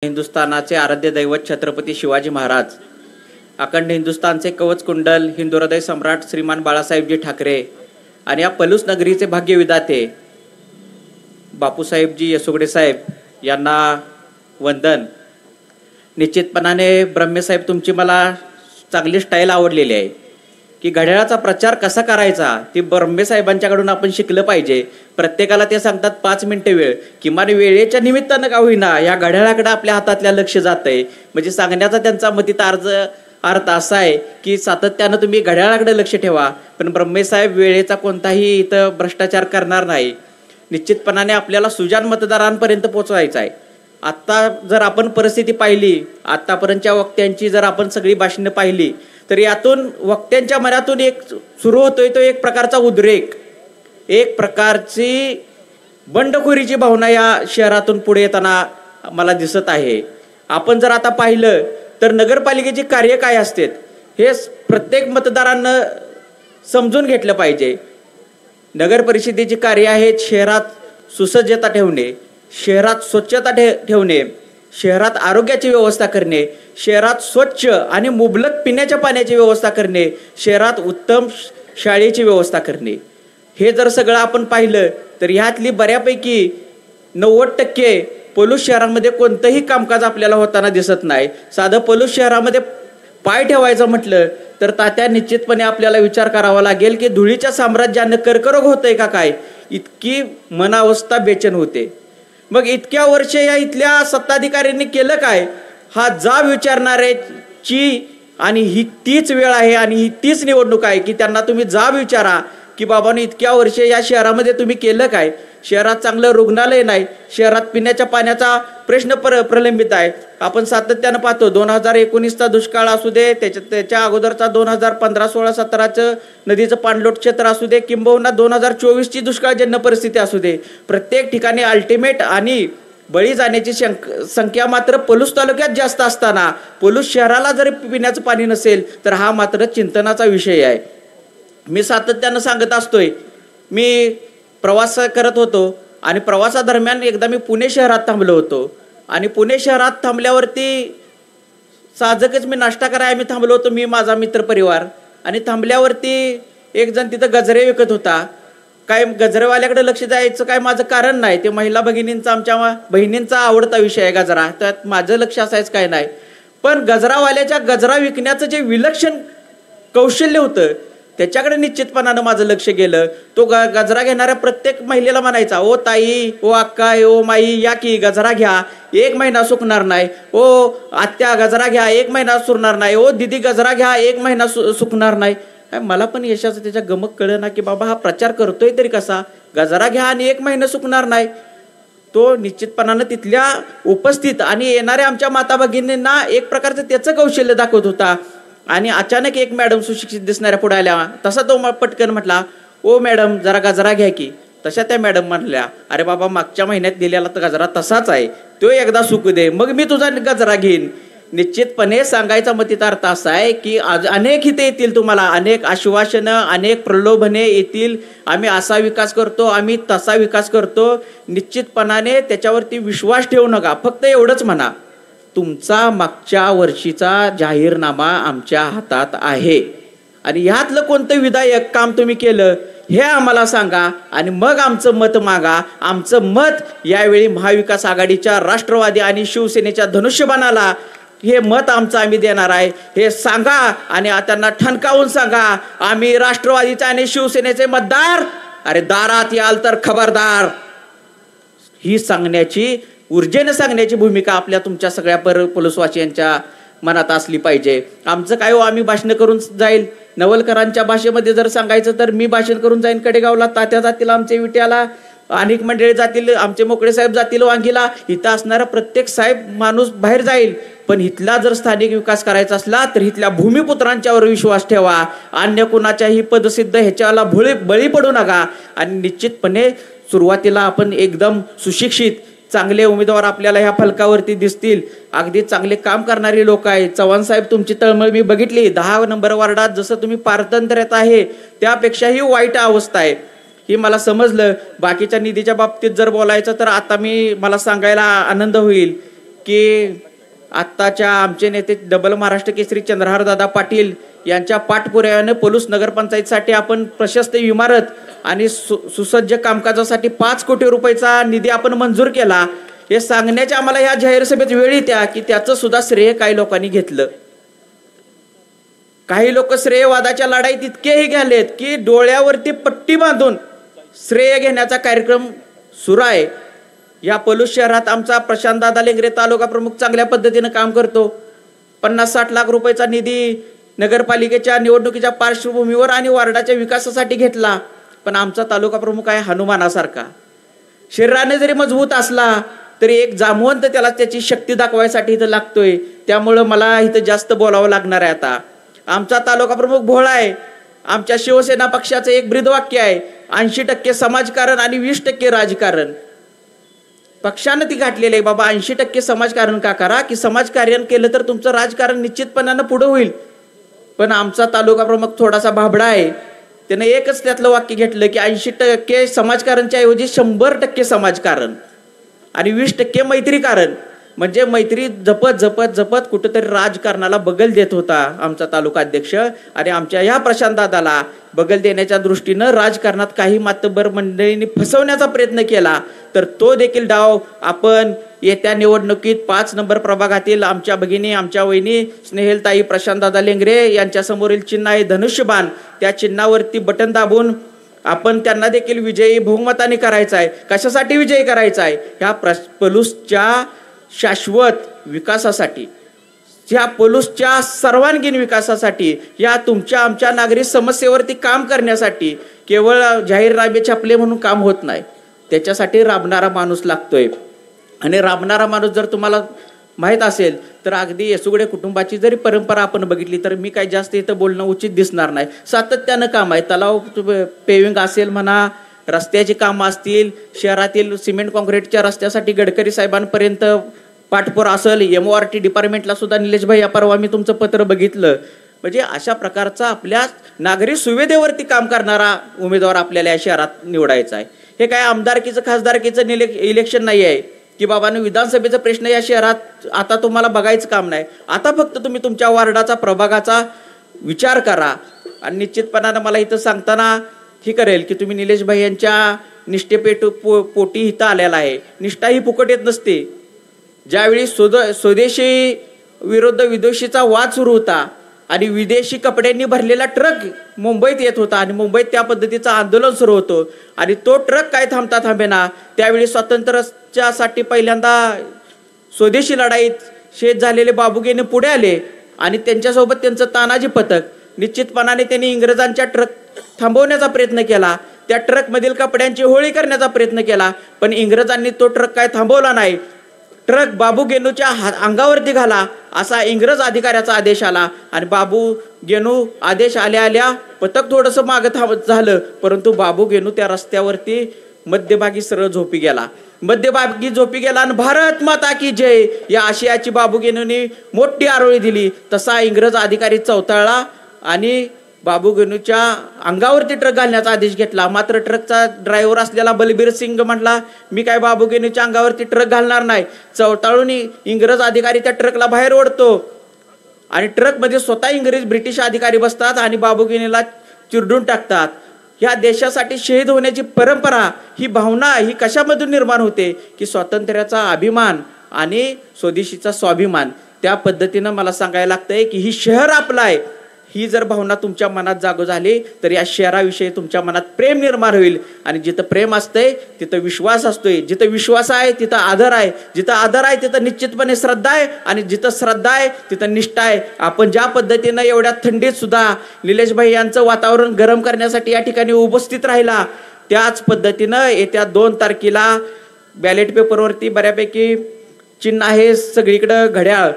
हिंदुस्थानाचे आराध्य दैवत छत्रपती शिवाजी महाराज, अखंड हिंदुस्थानचे कवच कुंडल, हिंदू हृदय सम्राट श्रीमान बाळासाहेबजी ठाकरे आणि या पलूस नगरीचे भाग्यविधाते बापूसाहेबजी यसोगडे साहेब यांना वंदन। निश्चितपणाने ब्रह्मेसाहेब तुमची मला चांगली स्टाईल आवडलेली आहे की घड्याळाचा प्रचार कसा करायचा ती ब्रह्मेसाहेबांच्याकडून आपण शिकलं पाहिजे। प्रत्येकाला ते सांगतात 5 मिनिटे वेळ, किमान वेळेच्या निमित्तानं का होईना या घड्याळाकडे आपल्या हातातल्या लक्ष जातंय। म्हणजे सांगण्याचा त्यांचा मतीत अर्थ असा आहे की सातत्यानं तुम्ही घड्याळाकडे लक्ष ठेवा, पण ब्रह्मेसाहेब वेळेचा कोणताही इथं भ्रष्टाचार करणार नाही। निश्चितपणाने आपल्याला सुजाण मतदारांपर्यंत पोहोचवायचं आहे। आत्ता जर आपण परिस्थिती पाहिली, आत्तापर्यंतच्या वक्त्यांची जर आपण सगळी भाषणं पाहिली तर यातून वक्त्यांच्या मनातून एक सुरू होतोय तो एक प्रकारचा उद्रेक, एक प्रकारची बंडखोरीची भावना या शहरातून पुढे येताना मला दिसत आहे। आपण जर आता पाहिलं तर नगरपालिकेची कार्य काय असतात हे प्रत्येक मतदारांना समजून घेतलं पाहिजे। नगर परिषदेची कार्य आहेत शहरात सुसज्जता ठेवणे, शहरात स्वच्छता ठेवणे, शहरात आरोग्याची व्यवस्था करणे, शहरात स्वच्छ आणि मुबलक पिण्याच्या पाण्याची व्यवस्था करणे, शहरात उत्तम शाळेची व्यवस्था करणे। हे जर सगळं आपण पाहिलं तर ह्यातली बऱ्यापैकी 90% पलूस शहरामध्ये कोणतंही कामकाज आपल्याला होताना दिसत नाही। साधं पलूस शहरामध्ये पाय ठेवायचं म्हटलं तर तात्या निश्चितपणे आपल्याला विचार करावा लागेल की धुळीच्या साम्राज्यानं कर्करोग होतंय का काय, इतकी मनावस्था बेचैन होते। मग इतक्या वर्ष या इथल्या सत्ताधिकाऱ्यांनी केलं काय हा जाब विचारणाऱ्याची आणि ही तीच वेळ आहे आणि ही तीच निवडणूक आहे की त्यांना तुम्ही जाब विचारा की बाबांनी इतक्या वर्ष या शहरामध्ये तुम्ही केलं काय। शहरात चांगलं रुग्णालय नाही, शहरात पिण्याच्या पाण्याचा प्रश्न प्रलंबित आहे। आपण सातत्यानं पाहतो 2019चा दुष्काळ असू दे, त्याच्या अगोदरचा 2015-16-17चं नदीचं पाणलोट क्षेत्र असू दे, किंबहुना 2024ची दुष्काळजन्य परिस्थिती असू दे, प्रत्येक ठिकाणी अल्टिमेट आणि बळी जाण्याची संख्या मात्र पलूस तालुक्यात जास्त असताना पलूस शहराला जरी पिण्याचं पाणी नसेल तर हा मात्र चिंतनाचा विषय आहे। मी सातत्यानं सांगत असतोय, मी प्रवास करत होतो आणि प्रवासादरम्यान एकदा मी पुणे शहरात थांबलो होतो आणि पुणे शहरात थांबल्यावरती साहजिकच मी नाश्ता करायला आम्ही थांबलो होतो, मी माझा मित्रपरिवार, आणि थांबल्यावरती एक जण तिथं गजरे विकत होता। काय गजरेवाल्याकडे लक्ष द्यायचं काय माझं कारण नाही, ते महिला भगिनींचा आमच्या बहिणींचा आवडता विषय आहे गजरा, त्यात माझं लक्ष असायचं काय नाही। पण गजरावाल्याच्या गजरा विकण्याचं जे विलक्षण कौशल्य होतं त्याच्याकडे निश्चितपणानं माझं लक्ष गेलं। तो गजरा घेणाऱ्या प्रत्येक महिलेला म्हणायचा, ओ ताई, ओ अक्का, ओ माई, या की गजरा घ्या, 1 महिना सुकणार नाही, ओ आत्या गजरा घ्या, 1 महिना सुरणार नाही, ओ दिदी गजरा घ्या, 1 महिना सुकणार नाही। मला पण यशाचं त्याच्या गमक कळलं ना की बाबा हा प्रचार करतोय तरी कसा, गजरा घ्या आणि 1 महिना सुकणार नाही। तो निश्चितपणानं तिथल्या उपस्थित आणि येणाऱ्या आमच्या माता भगिनींना एक प्रकारचं त्याचं कौशल्य दाखवत होता। आणि अचानक एक मॅडम सुशिक्षित दिसणाऱ्या पुढे आल्या, तसा तो पटकन म्हटला, ओ मॅडम जरा गजरा घ्या की। तशा त्या मॅडम म्हटल्या, अरे बाबा मागच्या महिन्यात दिलेला तर गजरा तसाच आहे, तो एकदा सुकू दे मग मी तुझा गजरा घेईन। निश्चितपणे सांगायचा मतीत अर्थ असा आहे की आज अनेक इथे येतील, तुम्हाला अनेक आश्वासनं, अनेक प्रलोभने येतील, आम्ही असा विकास करतो, आम्ही तसा विकास करतो। निश्चितपणाने त्याच्यावरती विश्वास ठेवू नका, फक्त एवढंच म्हणा, तुमचा मागच्या वर्षीचा जाहीरनामा आमच्या हातात आहे आणि ह्यातलं कोणतं विधायक काम तुम्ही केलं हे आम्हाला सांगा आणि मग आमचं मत मागा। आमचं मत यावेळी महाविकास आघाडीच्या, राष्ट्रवादी आणि शिवसेनेच्या धनुष्यबाणाला हे मत आमचं आम्ही देणार आहे हे सांगा आणि त्यांना ठणकावून सांगा, आम्ही राष्ट्रवादीचे आणि शिवसेनेचे मतदार, अरे दारात याल तर खबरदार, ही सांगण्याची, ऊर्जेने सांगण्याची भूमिका आपल्या तुमच्या सगळ्या पलूसवासियांच्या मनात असली पाहिजे। आमचं काय हो, आम्ही भाषण करून जाईल, नवलकरांच्या भाषेमध्ये जर सांगायचं तर मी भाषण करून जाईन कडेगावला, तात्या जातील आमचे विट्याला, अनेक मंडळी जातील, आमचे मोकळे साहेब जातील वांगीला, इथं असणारा प्रत्येक साहेब माणूस बाहेर जाईल। पण इथला जर स्थानिक विकास करायचा असला तर इथल्या भूमिपुत्रांच्यावर विश्वास ठेवा, अन्य कुणाच्याही पदसिद्ध ह्याच्याला बळी पडू नका। आणि निश्चितपणे सुरुवातीला आपण एकदम सुशिक्षित चांगले उमेदवार आपल्याला ह्या फलकावरती दिसतील, अगदी चांगले काम करणारी लोक आहेत। चव्हाण साहेब तुमची तळमळ मी बघितली, 10 नंबर वार्डात जसं तुम्ही पारतंत्र्यात आहे त्यापेक्षाही वाईट अवस्था आहे ही मला समजलं। बाकीच्या निधीच्या बाबतीत जर बोलायचं तर आता मला सांगायला आनंद होईल की आत्ताच्या आमचे नेते डबल महाराष्ट्र केसरी चंद्रहारदादा पाटील यांच्या पाठपुराव्याने पलूस नगरपंचायतीसाठी आपण प्रशस्त इमारत आणि सुसज्ज कामकाजासाठी 5 कोटी रुपयाचा निधी आपण मंजूर केला, हे सांगण्याच्या आम्हाला या जाहीर सभेत वेळ येत्या की त्याचं सुद्धा श्रेय काही लोकांनी घेतलं. काही लोक श्रेयवादाच्या लढाईत इतकेही गेलेत की डोळ्यावरती पट्टी बांधून श्रेय घेण्याचा कार्यक्रम सुरू आहे. या पलूस शहरात आमचा प्रशांतदादा लेंगरे तालुका प्रमुख चांगल्या पद्धतीनं काम करतो. 50-60 लाख रुपयाचा निधी नगरपालिकेच्या निवडणुकीच्या पार्श्वभूमीवर आणि वार्डाच्या विकासासाठी घेतला. पण आमचा तालुका प्रमुख आहे हनुमानासारखा. शरीराने जरी मजबूत असला तरी एक जामवंत त्याला त्याची शक्ती दाखवायसाठी इथं लागतोय. त्यामुळं मला इथं जास्त बोलावं लागणार आहे. आता आमचा तालुका प्रमुख भोळा आहे. आमच्या शिवसेना पक्षाचं एक ब्रीदवाक्य आहे, 80% समाजकारण आणि 20% राजकारण. पक्षानं ती घातलेली आहे बाबा. 80% समाजकारण का करा की समाजकार्य केलं तर तुमचं राजकारण निश्चितपणानं पुढं होईल. पण आमचा तालुका प्रमुख थोडासा भाबडा आहे. त्यानं एकच त्यातलं वाक्य घेतलं की 80% समाजकारणच्या ऐवजी 100% समाजकारण आणि 20% मैत्रीकारण. म्हणजे मैत्री जपत जपत जपत कुठंतरी राजकारणाला बगल देत होता आमचा तालुका अध्यक्ष. आणि आमच्या ह्या प्रशांतदादाला बगल देण्याच्या दृष्टीनं राजकारणात काही मातब्बर मंडळींनी फसवण्याचा प्रयत्न केला, तर तो देखील डाव आपण येत्या निवडणुकीत 5 नंबर प्रभागातील आमच्या भगिनी, आमच्या वहिनी स्नेहलताई प्रशांतदादा लेंगरे यांच्यासमोरील चिन्ह आहे धनुष्यबाण. त्या चिन्हावरती बटन दाबून आपण त्यांना देखील विजयी बहुमताने करायचा आहे. कशासाठी विजयी करायचा आहे? ह्या पलूसच्या शाश्वत विकासासाठी, ह्या पलूसच्या सर्वांगीण विकासासाठी, या तुमच्या आमच्या नागरिक समस्येवरती काम करण्यासाठी. केवळ जाहीरनामे छापले म्हणून काम होत नाही, त्याच्यासाठी राबणारा माणूस लागतोय. आणि राबणारा माणूस जर तुम्हाला माहीत असेल तर अगदी येसुगडे कुटुंबाची जरी परंपरा आपण बघितली तर मी काही जास्त इथं बोलणं उचित दिसणार नाही. सातत्यानं काम आहे. तलाव पेविंग असेल म्हणा, रस्त्याची कामं असतील, शहरातील सिमेंट कॉन्क्रीटच्या रस्त्यासाठी गडकरी साहेबांपर्यंत पाठपुरा असेल, MORT डिपार्टमेंटला सुद्धा निलेशभाई या परवा मी तुमचं पत्र बघितलं. म्हणजे अशा प्रकारचा आपल्या नागरी सुविधेवरती काम करणारा उमेदवार आपल्याला या शहरात निवडायचा आहे. हे काय आमदारकीचं खासदारकीचं इलेक्शन नाही आहे की बाबांनो विधानसभेचा प्रश्न या शहरात आता तुम्हाला बघायचं काम नाही. आता फक्त तुम्ही तुमच्या वार्डाचा प्रभागाचा विचार करा. आणि निश्चितपणानं मला इथं सांगताना ही करेल की तुम्ही निलेशभाई यांच्या पोटी इथं आलेला आहे. निष्ठा ही फुकट येत नसते. ज्यावेळी स्वदेशी विरुद्ध विदेशीचा वाद सुरू होता आणि विदेशी कपड्यांनी भरलेला ट्रक मुंबईत येत होता आणि मुंबईत त्या पद्धतीचं आंदोलन सुरू होतं आणि तो ट्रक काय थांबता थांबेना, त्यावेळी स्वातंत्र्यासाठी पहिल्यांदा स्वदेशी लढाईत शहीद झालेले बाबूगेने पुढे आले आणि त्यांच्यासोबत त्यांचं तानाजी पथक. निश्चितपणाने त्यांनी इंग्रजांच्या ट्रक थांबवण्याचा प्रयत्न केला, त्या ट्रकमधील कपड्यांची होळी करण्याचा प्रयत्न केला, पण इंग्रजांनी तो ट्रक काय थांबवला नाही. ट्रक बाबू गेनूच्या अंगावरती घाला असा इंग्रज अधिकाऱ्याचा आदेश आला आणि बाबू गेनू आदेश आल्या आल्या पथक थोडंसं मागं झालं, परंतु बाबू गेनू त्या रस्त्यावरती मध्यभागी सरळ झोपी गेला. मध्यभागी झोपी गेला आणि भारत माता की जय या आशयाची बाबू गेनूने मोठी आरोळी दिली. तसा इंग्रज अधिकारी चौताळला आणि बाबू गेनूच्या अंगावरती ट्रक घालण्याचा आदेश घेतला. मात्र ट्रकचा ड्रायव्हर असलेला बलबीर सिंग म्हटला, मी काय बाबू गेनूच्या अंगावरती ट्रक घालणार नाही. चौताळून इंग्रज अधिकारी त्या ट्रकला बाहेर ओढतो आणि ट्रकमध्ये स्वतः ब्रिटिश अधिकारी बसतात आणि बाबू गेनूला चिरडून टाकतात. ह्या देशासाठी शहीद होण्याची परंपरा, ही भावना ही कशामधून निर्माण होते की स्वातंत्र्याचा अभिमान आणि स्वदेशीचा स्वाभिमान. त्या पद्धतीनं मला सांगायला लागतंय की ही शहर आपलं आहे. ही जर भावना तुमच्या मनात जागो झाली तर या शहराविषयी तुमच्या मनात प्रेम निर्माण होईल. आणि जिथं प्रेम असतंय तिथं विश्वास असतोय, जिथं विश्वास आहे तिथं आदर आहे, जिथं आदर आहे तिथं निश्चितपणे श्रद्धा आहे आणि जिथं श्रद्धा आहे तिथं निष्ठा आहे. आपण ज्या पद्धतीनं एवढ्या थंडीत सुद्धा निलेशभाई यांचं वातावरण गरम करण्यासाठी या ठिकाणी उपस्थित राहिला, त्याच पद्धतीनं येत्या 2 तारखेला बॅलेट पेपरवरती बऱ्यापैकी चिन्ह आहे सगळीकडं घड्याळ,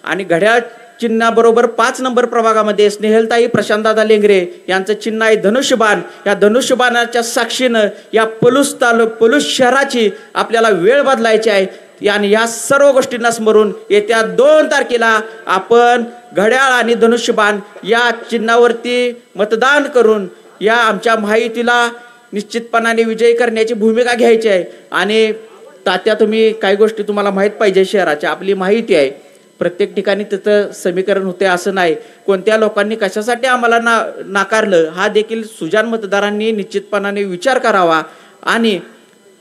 आणि घड्याळ चिन्हाबरोबर 5 नंबर प्रभागामध्ये स्नेहलताई प्रशांतदादा लेंगरे यांचं चिन्ह आहे धनुष्यबाण. या धनुष्यबाणाच्या साक्षीनं या पलूस शहराची आपल्याला वेळ बदलायची आहे. आणि या सर्व गोष्टींना स्मरून येत्या 2 तारखेला आपण घड्याळ आणि धनुष्यबाण या चिन्हावरती मतदान करून या आमच्या महायुतीला निश्चितपणाने विजयी करण्याची भूमिका घ्यायची आहे. आणि तात्या तुम्ही काही गोष्टी तुम्हाला माहीत पाहिजे शहराच्या, आपली माहिती आहे. प्रत्येक ठिकाणी तिथं समीकरण होते असं नाही. कोणत्या लोकांनी कशासाठी आम्हाला नाकारलं हा देखील सुजाण मतदारांनी निश्चितपणाने विचार करावा. आणि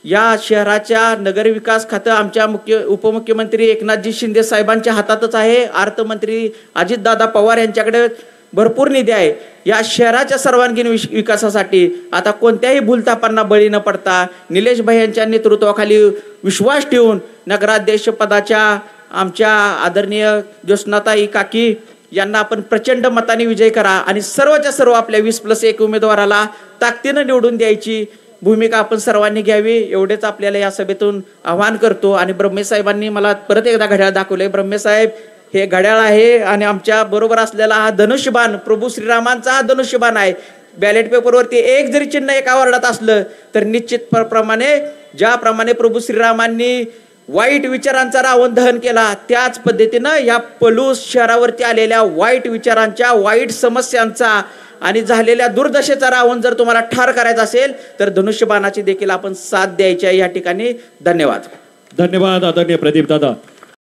या शहराच्या नगरविकास खातं आमच्या उपमुख्यमंत्री एकनाथजी शिंदे साहेबांच्या हातातच आहे. अर्थमंत्री अजितदादा पवार यांच्याकडे भरपूर निधी आहे या शहराच्या सर्वांगीण विकासासाठी. आता कोणत्याही भूलथापांना बळी न पडता निलेश भाई यांच्या नेतृत्वाखाली विश्वास ठेवून नगराध्यक्ष पदाच्या आमच्या आदरणीय ज्योत्स्नाताई काकी यांना आपण प्रचंड मताने विजय करा आणि सर्वच्या सर्व आपल्या 20+1 उमेदवाराला ताकदीनं निवडून द्यायची भूमिका आपण सर्वांनी घ्यावी एवढेच आपल्याला या सभेतून आवाहन करतो. आणि ब्रह्मेसाहेबांनी मला परत एकदा घड्याळ दाखवलंय. ब्रह्मेसाहेब हे घड्याळ आहे आणि आमच्या बरोबर असलेला हा धनुष्यबाण प्रभू श्रीरामांचा हा धनुष्यबाण आहे. बॅलेट पेपरवरती एक जरी चिन्ह एका वार्डात असलं तर निश्चित प्रमाणे ज्याप्रमाणे प्रभू श्रीरामांनी वाईट विचारांचा रावण दहन केला त्याच पद्धतीनं या पलूस शहरावरती आलेल्या वाईट विचारांच्या, वाईट समस्यांचा आणि झालेल्या दुर्दशेचा रावण जर तुम्हाला ठार करायचा असेल तर धनुष्यबाणाची देखील आपण साथ द्यायची आहे या ठिकाणी. धन्यवाद. धन्यवाद आदरणीय प्रदीप दादा.